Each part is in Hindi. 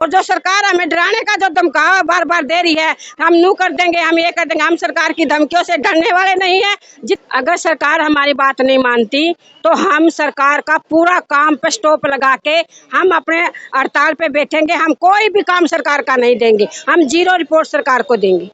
और जो सरकार हमें डराने का जो धमकावा बार बार दे रही है, हम यूं कर देंगे, हम ये कर देंगे, हम सरकार की धमकियों से डरने वाले नहीं है। अगर सरकार हमारी बात नहीं मानती तो हम सरकार का पूरा काम पे स्टॉप लगा के हम अपने हड़ताल पे बैठेंगे। हम कोई भी काम सरकार का नहीं देंगे, हम जीरो रिपोर्ट सरकार को देंगे।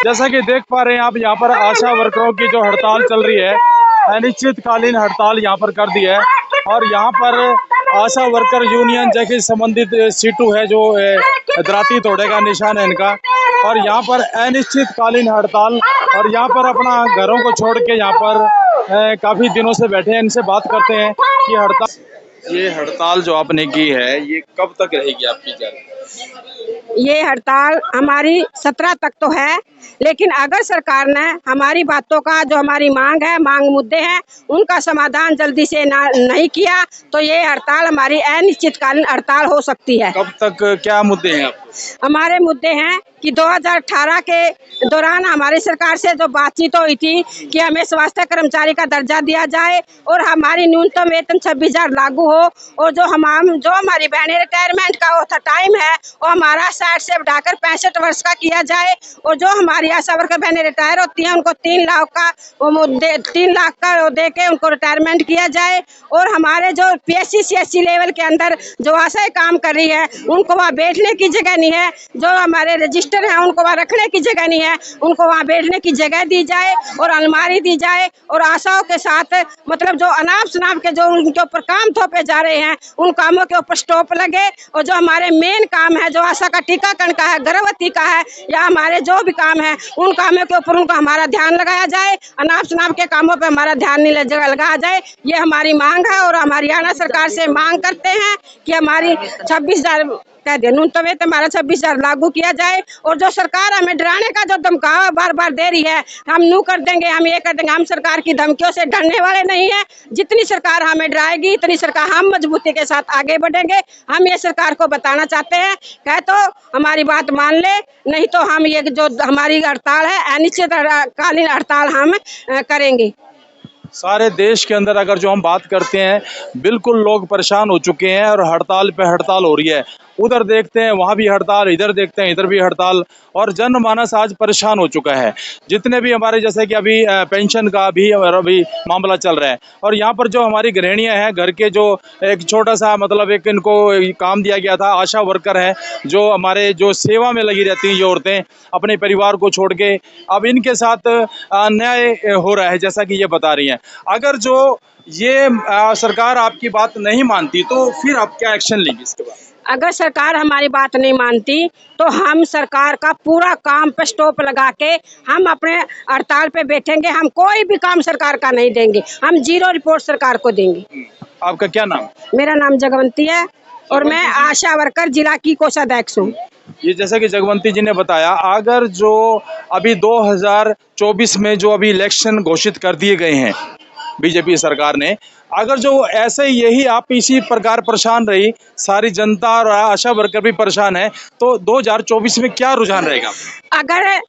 जैसा कि देख पा रहे हैं आप, यहाँ पर आशा वर्करों की जो हड़ताल चल रही है, अनिश्चितकालीन हड़ताल यहाँ पर कर दी है। और यहाँ पर आशा वर्कर यूनियन जैसे संबंधित सीटू है जो दराती तोड़े का निशान है इनका, और यहाँ पर अनिश्चितकालीन हड़ताल। और यहाँ पर अपना घरों को छोड़ के यहाँ पर काफी दिनों से बैठे हैं। इनसे बात करते हैं कि ये हड़ताल जो आपने की है ये कब तक रहेगी आपकी जारी? ये हड़ताल हमारी 17 तक तो है, लेकिन अगर सरकार ने हमारी बातों का जो हमारी मांग मुद्दे हैं उनका समाधान जल्दी से नहीं किया तो ये हड़ताल हमारी अनिश्चितकालीन हड़ताल हो सकती है। कब तक? क्या मुद्दे हैं आपके? हमारे मुद्दे हैं कि 2018 के दौरान हमारी सरकार से जो बातचीत हुई थी कि हमें स्वास्थ्य कर्मचारी का दर्जा दिया जाए और हमारी न्यूनतम वेतन 26,000 लागू हो, और जो हमारी बहनें रिटायरमेंट का वो टाइम है वो हमारा 60 से बढ़ाकर 65 वर्ष का किया जाए, और जो हमारी आशा वर्कर बहनें रिटायर होती हैं उनको 3 लाख का वो दे के उनको रिटायरमेंट किया जाए, और हमारे जो PSC CSC लेवल के अंदर जो आशाएं काम कर रही है उनको वहाँ बैठने की जगह नहीं है, जो हमारे रजिस्टर हैं उनको वहाँ रखने की जगह नहीं है, उनको वहाँ बैठने की जगह दी जाए और अलमारी दी जाए, और आशाओं के साथ मतलब जो अनाप शनाप के जो उनके ऊपर काम थोपे जा रहे हैं उन कामों के ऊपर स्टॉप लगे, और जो हमारे मेन काम है जो आशा का टीकाकरण का है, गर्भवती का है, या हमारे जो भी काम है उन कामों के ऊपर उनका हमारा ध्यान लगाया जाए, अनाप शनाप के कामों पर हमारा ध्यान नहीं लगाया जाए। ये हमारी मांग है और हम हरियाणा सरकार से मांग करते हैं कि हमारी 26,000 कह दे न्यूनतम वेतन हमारा 26,000 लागू किया जाए, और जो सरकार हमें डराने का जो धमकावा बार बार दे रही है, हम यूं कर देंगे, हम ये कर देंगे, हम सरकार की धमकियों से डरने वाले नहीं है। जितनी सरकार हमें डराएगी इतनी सरकार हम मजबूती के साथ आगे बढ़ेंगे। हम ये सरकार को बताना चाहते हैं, कहे तो हमारी बात मान ले, नहीं तो हम ये जो हमारी हड़ताल है अनिश्चितकालीन हड़ताल हम करेंगे। सारे देश के अंदर अगर जो हम बात करते हैं, बिल्कुल लोग परेशान हो चुके हैं और हड़ताल पे हड़ताल हो रही है। उधर देखते हैं वहाँ भी हड़ताल, इधर देखते हैं इधर भी हड़ताल, और जनमानस आज परेशान हो चुका है। जितने भी हमारे जैसे कि अभी पेंशन का अभी मामला चल रहा है, और यहाँ पर जो हमारी गृहिणियाँ हैं, घर के जो एक छोटा सा मतलब एक इनको काम दिया गया था, आशा वर्कर है जो हमारे जो सेवा में लगी रहती हैं, ये औरतें अपने परिवार को छोड़ के, अब इनके साथ अन्याय हो रहा है जैसा कि ये बता रही हैं। अगर जो ये सरकार आपकी बात नहीं मानती तो फिर आप क्या एक्शन लेंगे इसके बाद? अगर सरकार हमारी बात नहीं मानती तो हम सरकार का पूरा काम पे स्टॉप लगा के हम अपने हड़ताल पे बैठेंगे। हम कोई भी काम सरकार का नहीं देंगे, हम जीरो रिपोर्ट सरकार को देंगे। आपका क्या नाम? मेरा नाम जगवंती है और मैं आशा वर्कर जिला की कोषाध्यक्ष हूँ। ये जैसा कि जगवंती जी ने बताया, अगर जो अभी 2024 में जो अभी इलेक्शन घोषित कर दिए गए हैं बीजेपी सरकार ने, अगर जो ऐसे यही आप इसी प्रकार परेशान रही, सारी जनता और आशा वर्कर भी परेशान है, तो 2024 में क्या रुझान रहेगा? अगर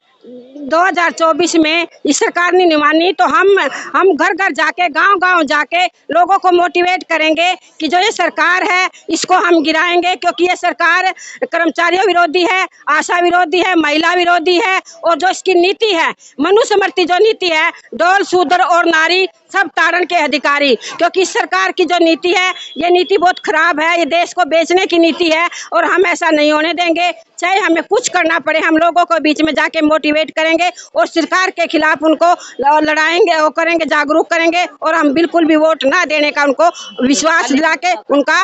2024 में इस सरकार ने नहीं मानी तो हम घर घर जाके गांव जाके लोगों को मोटिवेट करेंगे कि जो ये सरकार है इसको हम गिराएंगे, क्योंकि ये सरकार कर्मचारियों विरोधी है, आशा विरोधी है, महिला विरोधी है, और जो इसकी नीति है मनुस्मृति जो नीति है, डोल शूद्र और नारी सब ताड़न के अधिकारी, क्योंकि इस सरकार की जो नीति है ये नीति बहुत खराब है, ये देश को बेचने की नीति है और हम ऐसा नहीं होने देंगे। चाहे हमें कुछ करना पड़े, हम लोगों को बीच में जाके मोटिवेट करेंगे और सरकार के खिलाफ उनको लड़ाएंगे, वो करेंगे, जागरूक करेंगे और हम बिल्कुल भी वोट ना देने का उनको विश्वास दिला के उनका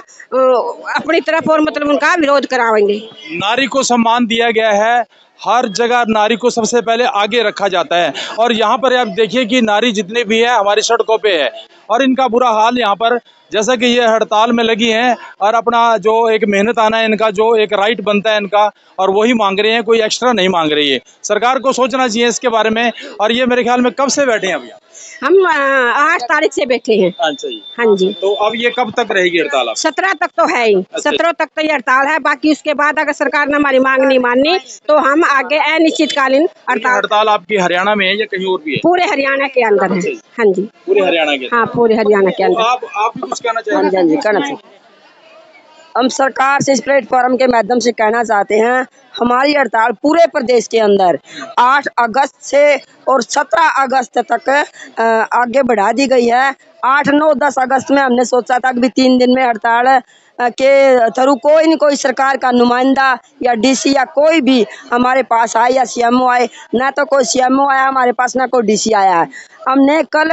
अपनी तरफ और मतलब उनका विरोध कराएंगे। नारी को सम्मान दिया गया है, हर जगह नारी को सबसे पहले आगे रखा जाता है और यहाँ पर आप देखिए कि नारी जितनी भी है हमारी सड़कों पे है और इनका बुरा हाल यहाँ पर, जैसा कि ये हड़ताल में लगी हैं और अपना जो एक मेहनत आना है इनका, जो एक राइट बनता है इनका, और वही मांग रहे हैं, कोई एक्स्ट्रा नहीं मांग रही है। सरकार को सोचना चाहिए इसके बारे में। और ये मेरे ख्याल में कब से बैठे हैं अभी? हम 8 तारीख से बैठे हैं। अच्छा जी। हाँ जी। तो अब ये कब तक रहेगी हड़ताल? 17 तक तो है ही। 17 तक तो ये हड़ताल है, बाकी उसके बाद अगर सरकार ने हमारी मांग नहीं मानी तो हम आगे अनिश्चितकालीन हड़ताल आपकी हरियाणा में है या कहीं और भी है? पूरे हरियाणा के अंदर है। हाँ जी, पूरे हरियाणा के? हाँ, पूरे हरियाणा के अंदर। आप भी कुछ कहना चाहेंगे? हाँ जी, कहना चाहिए। हम सरकार से इस प्लेटफॉर्म के माध्यम से कहना चाहते हैं, हमारी हड़ताल पूरे प्रदेश के अंदर 8 अगस्त से और 17 अगस्त तक आगे बढ़ा दी गई है। 8, 9, 10 अगस्त में हमने सोचा था कि भी 3 दिन में हड़ताल के थ्रू कोई न कोई सरकार का नुमाइंदा या डीसी या कोई भी हमारे पास आए या सीएमओ आए। ना तो कोई सीएमओ आया हमारे पास, ना कोई डीसी आया है। हमने कल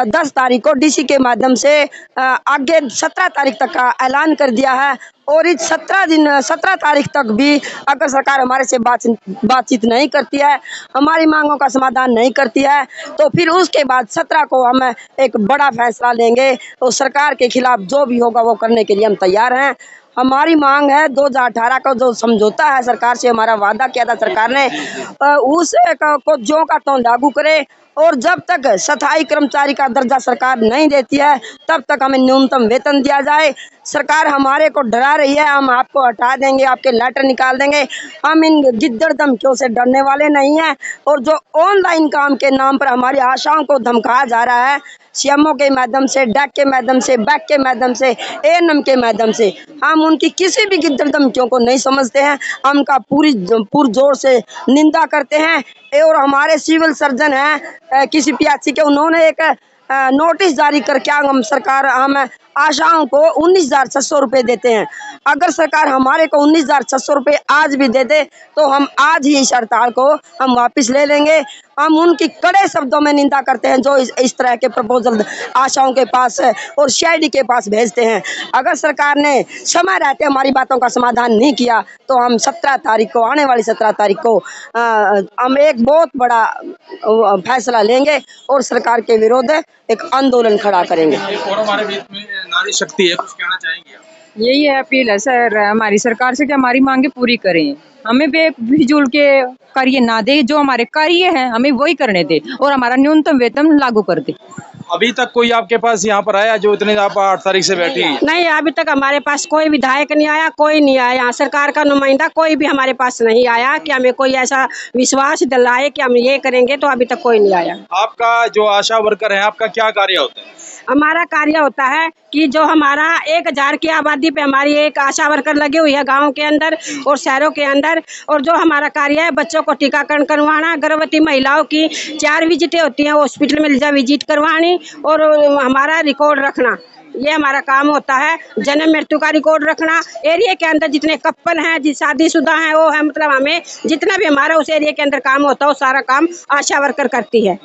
10 तारीख को डीसी के माध्यम से आगे 17 तारीख तक का ऐलान कर दिया है और इस 17 तारीख तक भी अगर सरकार हमारे से बातचीत नहीं करती है, हमारी मांगों का समाधान नहीं करती है, तो फिर उसके बाद 17 को हम एक बड़ा फैसला लेंगे। तो सरकार के खिलाफ जो भी होगा वो करने के लिए हम तैयार हैं। हमारी मांग है 2018 का जो समझौता है सरकार से, हमारा वादा किया था सरकार ने, उस को ज्यों का त्यों लागू करे और जब तक स्थायी कर्मचारी का दर्जा सरकार नहीं देती है तब तक हमें न्यूनतम वेतन दिया जाए। सरकार हमारे को डरा रही है, हम आपको हटा देंगे, आपके लेटर निकाल देंगे। हम इन गिद्दड़ धमकियों से डरने वाले नहीं हैं और जो ऑनलाइन काम के नाम पर हमारी आशाओं को धमकाया जा रहा है, सीएमओ के माध्यम से, डैक के माध्यम से, बैक के माध्यम से, एएनएम के माध्यम से, हम उनकी किसी भी गिद्दड़ धमकियों को नहीं समझते हैं। हम उनका पुरजोर से निंदा करते हैं। और हमारे सिविल सर्जन हैं किसी पीएचसी के, उन्होंने एक नोटिस जारी करके हम आशाओं को 19,600 रुपये देते हैं। अगर सरकार हमारे को 19,600 रुपये आज भी दे दे तो हम आज ही इस हड़ताल को हम वापस ले लेंगे। हम उनकी कड़े शब्दों में निंदा करते हैं जो इस तरह के प्रपोजल आशाओं के पास और सीआईडी के पास भेजते हैं। अगर सरकार ने समय रहते हमारी बातों का समाधान नहीं किया तो हम 17 तारीख को, आने वाली 17 तारीख को हम एक बहुत बड़ा फैसला लेंगे और सरकार के विरोध एक आंदोलन खड़ा करेंगे। और हमारे बीच में नारी शक्ति है, कुछ कहना चाहेंगे आप? यही है अपील है सर हमारी सरकार से कि हमारी मांगे पूरी करें, हमें बेफिजूल के कार्य ना दे, जो हमारे कार्य हैं हमें वही करने दे और हमारा न्यूनतम वेतन लागू कर दे। अभी तक कोई आपके पास यहाँ पर आया जो इतने आप 8 तारीख से बैठी हैं? नहीं, अभी तक हमारे पास कोई विधायक नहीं आया, कोई नहीं आया। यहाँ सरकार का नुमाइंदा कोई भी हमारे पास नहीं आया कि हमें कोई ऐसा विश्वास दिलाए कि हम ये करेंगे, तो अभी तक कोई नहीं आया। आपका जो आशा वर्कर है, आपका क्या कार्य होता है? हमारा कार्य होता है कि जो हमारा 1000 की आबादी पे हमारी एक आशा वर्कर लगी हुई है गांव के अंदर और शहरों के अंदर, और जो हमारा कार्य है बच्चों को टीकाकरण करवाना, गर्भवती महिलाओं की 4 विजिटें होती हैं हॉस्पिटल में जा विजिट करवानी और हमारा रिकॉर्ड रखना, ये हमारा काम होता है। जन्म मृत्यु का रिकॉर्ड रखना, एरिया के अंदर जितने कपल हैं, जिस शादीशुदा हैं वो है, मतलब हमें जितना भी हमारा उस एरिया के अंदर काम होता है वो सारा काम आशा वर्कर करती है।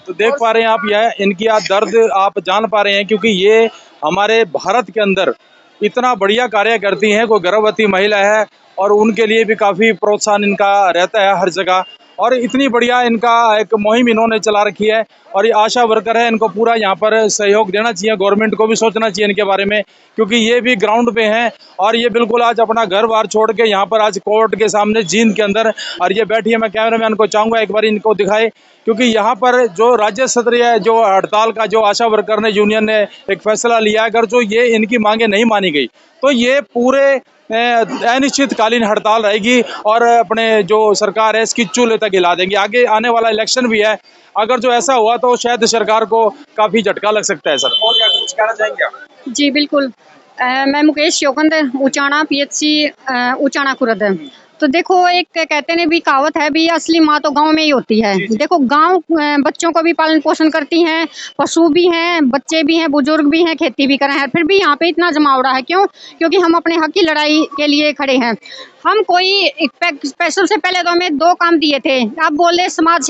तो देख पा रहे हैं आप, यह इनकी आप दर्द आप जान पा रहे हैं, क्योंकि ये हमारे भारत के अंदर इतना बढ़िया कार्य करती हैं। कोई गर्भवती महिला है और उनके लिए भी काफ़ी प्रोत्साहन इनका रहता है हर जगह, और इतनी बढ़िया इनका एक मुहिम इन्होंने चला रखी है। और ये आशा वर्कर है, इनको पूरा यहाँ पर सहयोग देना चाहिए, गवर्नमेंट को भी सोचना चाहिए इनके बारे में, क्योंकि ये भी ग्राउंड पे हैं और ये बिल्कुल आज अपना घर बार छोड़ के यहाँ पर आज कोर्ट के सामने जींद के अंदर और ये बैठी है। मैं कैमरामैन को चाहूँगा एक बार इनको दिखाए, क्योंकि यहाँ पर जो राज्य स्तरीय जो हड़ताल का जो आशा वर्कर ने यूनियन ने एक फैसला लिया, अगर जो ये इनकी मांगे नहीं मानी गई तो ये पूरे अनिश्चितकालीन हड़ताल रहेगी और अपने जो सरकार है इसकी चूल्हे तक हिला देंगे। आगे आने वाला इलेक्शन भी है, अगर जो ऐसा हुआ तो शायद सरकार को काफ़ी झटका लग सकता है। सर, और क्या कुछ कहना चाहेंगे आप? जी बिल्कुल, मैं मुकेश चौकंद, उचाना पीएचसी उचाना खुर्द। तो देखो, एक कहते ने भी कहावत है भी, असली माँ तो गांव में ही होती है। देखो, गांव बच्चों को भी पालन पोषण करती हैं, पशु भी हैं, बच्चे भी हैं, बुजुर्ग भी हैं, खेती भी कर रहे हैं। फिर भी यहाँ पे इतना जमावड़ा है, क्यों? क्योंकि हम अपने हक की लड़ाई के लिए खड़े हैं। हम कोई स्पेशल से पहले तो हमें 2 काम दिए थे, अब बोले समाज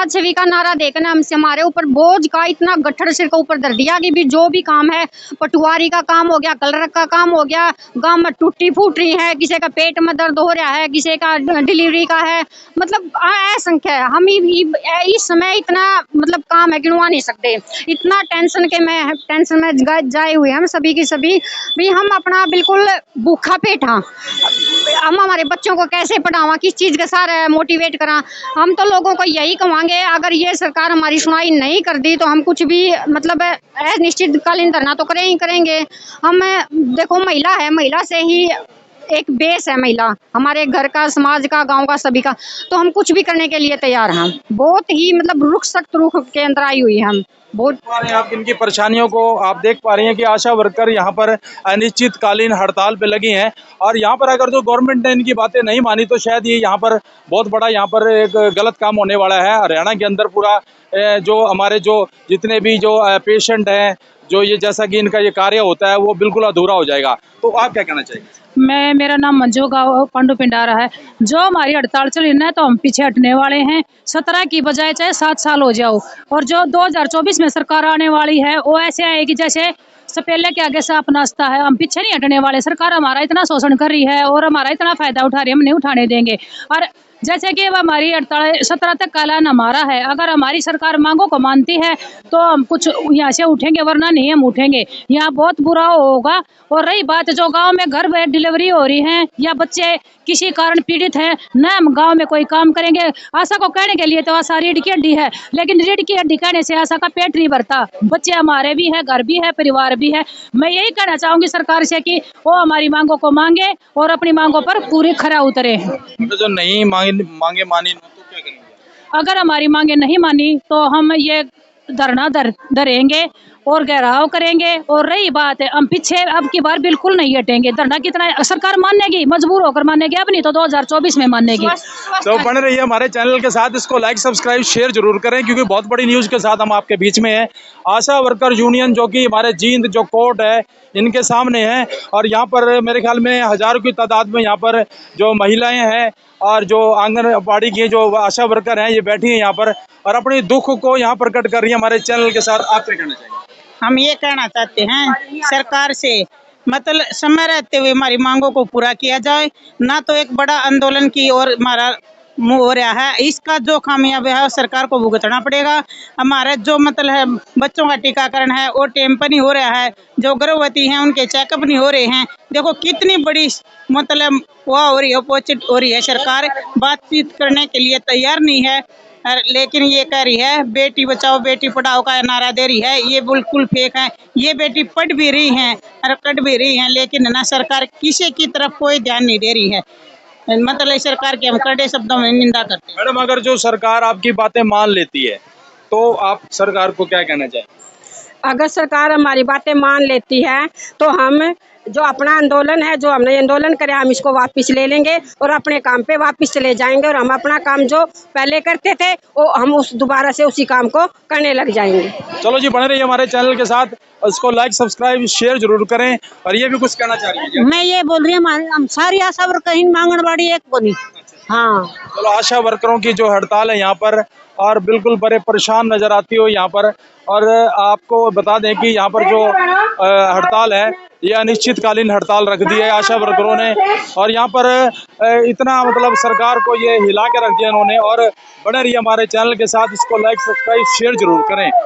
सेवी का नारा देकर हमसे हमारे ऊपर बोझ का इतना गट्ठर सिर के ऊपर धर दिया कि भी जो भी काम है, पटुआरी का काम हो गया, कलरक का काम हो गया, गांव में टूटी फूट रही है, किसी का पेट में दर्द हो रहा है, किसी का डिलीवरी का है, मतलब असंख्य है। हम इस समय इतना मतलब काम है गिनवा नहीं सकते, इतना टेंशन में जाए हुए हम सभी की सभी भी। हम अपना बिल्कुल भूखा पेट हाँ, हम हमारे बच्चों को कैसे पढ़ावा, किस चीज के साथ मोटिवेट करा। हम तो लोगों को यही कहेंगे, अगर ये सरकार हमारी सुनाई नहीं कर दी तो हम कुछ भी मतलब निश्चितकालीन धरना तो करेंगे। हम देखो, महिला है, महिला से ही एक बेस है, महिला हमारे घर का, समाज का, गांव का, सभी का। तो हम कुछ भी करने के लिए तैयार हैं। बहुत ही मतलब सख्त रुख के अंदर आई हुई है हम बहुत। आप इनकी परेशानियों को आप देख पा रही हैं कि आशा वर्कर यहाँ पर अनिश्चितकालीन हड़ताल पे लगी हैं, और यहाँ पर अगर जो गवर्नमेंट ने इनकी बातें नहीं मानी तो शायद ये यहाँ पर बहुत बड़ा यहाँ पर एक गलत काम होने वाला है। हरियाणा के अंदर पूरा जो हमारे जो जितने भी जो पेशेंट हैं, जो ये जैसा कि इनका ये कार्य होता है वो बिल्कुल अधूरा हो जाएगा। तो आप क्या कहना चाहेंगे? मेरा नाम मंजू गाँव पांडु पिंडारा है। जो हमारी हड़ताल चल रही है तो हम पीछे हटने वाले हैं। 17 की बजाय चाहे 7 साल हो जाओ, और जो 2024 में सरकार आने वाली है वो ऐसे आएगी जैसे सपेले के आगे सांप नाचता है। हम पीछे नहीं हटने वाले। सरकार हमारा इतना शोषण कर रही है और हमारा इतना फायदा उठा रही है, हम नहीं उठाने देंगे। और जैसे कि हमारी 17 तक का ऐलान हमारा है, अगर हमारी सरकार मांगों को मानती है तो हम कुछ यहाँ से उठेंगे, वरना नहीं हम उठेंगे। यहाँ बहुत बुरा होगा। और रही बात जो गांव में घर बैठ डिलीवरी हो रही है या बच्चे किसी कारण पीड़ित हैं, न हम गांव में कोई काम करेंगे। आशा को कहने के लिए तो आशा रीढ़ की हड्डी है, लेकिन रीढ़ की हड्डी कहने से आशा का पेट नहीं भरता। बच्चे हमारे भी है, घर भी है, परिवार भी है। मैं यही कहना चाहूंगी सरकार से कि वो हमारी मांगों को मांगे और अपनी मांगों पर पूरी खरा उतरे। जो नहीं मांगे मानी तो क्या करेंगे? अगर हमारी मांगे नहीं मानी तो हम ये धरना धरेंगे और घेराव करेंगे। और रही बात है, हम पीछे अब की बार बिल्कुल नहीं हटेंगे। धरना कितना सरकार मानेगी, मजबूर होकर मानेगी, अब नहीं तो 2024 में मानेगी। तो बने रहिए हमारे चैनल के साथ, इसको लाइक सब्सक्राइब शेयर जरूर करें, क्योंकि बहुत बड़ी न्यूज़ के साथ हम आपके बीच में हैं। आशा वर्कर यूनियन जो कि हमारे जींद जो कोर्ट है इनके सामने है, और यहाँ पर मेरे ख्याल में हजारों की तादाद में यहाँ पर जो महिलाएं हैं और जो आंगनबाड़ी की जो आशा वर्कर हैं ये बैठी हैं यहाँ पर, और अपने दुख को यहाँ प्रकट कर रही है हमारे चैनल के साथ। आप क्या कहना चाहेंगे? हम ये कहना चाहते हैं सरकार से, मतलब समय रहते हुए हमारी मांगों को पूरा किया जाए, ना तो एक बड़ा आंदोलन की ओर हमारा मुंह हो रहा है। इसका जो खामियाजा है सरकार को भुगतना पड़ेगा। हमारा जो मतलब है बच्चों का टीकाकरण है वो टाइम पर नहीं हो रहा है, जो गर्भवती हैं उनके चेकअप नहीं हो रहे हैं। देखो कितनी बड़ी मतलब वह हो रही है, अपोजिट हो रही है। सरकार बातचीत करने के लिए तैयार नहीं है, लेकिन ये कह रही है बेटी बचाओ बेटी पढ़ाओ का नारा दे रही है। ये बिल्कुल फेक है। ये बेटी पढ़ भी रही हैं और कट भी रही हैं, लेकिन ना सरकार किसी की तरफ कोई ध्यान नहीं दे रही है। मतलब सरकार की हम कड़े शब्दों में निंदा करते हैं। मैडम, अगर जो सरकार आपकी बातें मान लेती है तो आप सरकार को क्या कहना चाहें? अगर सरकार हमारी बातें मान लेती है तो हम जो अपना आंदोलन है, जो हमने आंदोलन करे, हम इसको वापस ले लेंगे और अपने काम पे वापस चले जाएंगे, और हम अपना काम जो पहले करते थे वो हम दोबारा से उसी काम को करने लग जाएंगे। चलो जी, बने रहिए हमारे चैनल के साथ, इसको लाइक सब्सक्राइब शेयर जरूर करें। और ये भी कुछ कहना चाह रही है? मैं ये बोल रही हूँ, हम सारी आशा वर्कर कहीं आंगनबाड़ी एक बनी। हाँ, चलो, आशा वर्करों की जो हड़ताल है यहाँ पर, और बिल्कुल बड़े परेशान नजर आती हो यहाँ पर। और आपको बता दें कि यहाँ पर जो हड़ताल है ये अनिश्चितकालीन हड़ताल रख दी है आशा वर्करों ने, और यहाँ पर इतना मतलब सरकार को ये हिला के रख दिया इन्होंने। और बने रहिए हमारे चैनल के साथ, इसको लाइक सब्सक्राइब शेयर जरूर करें।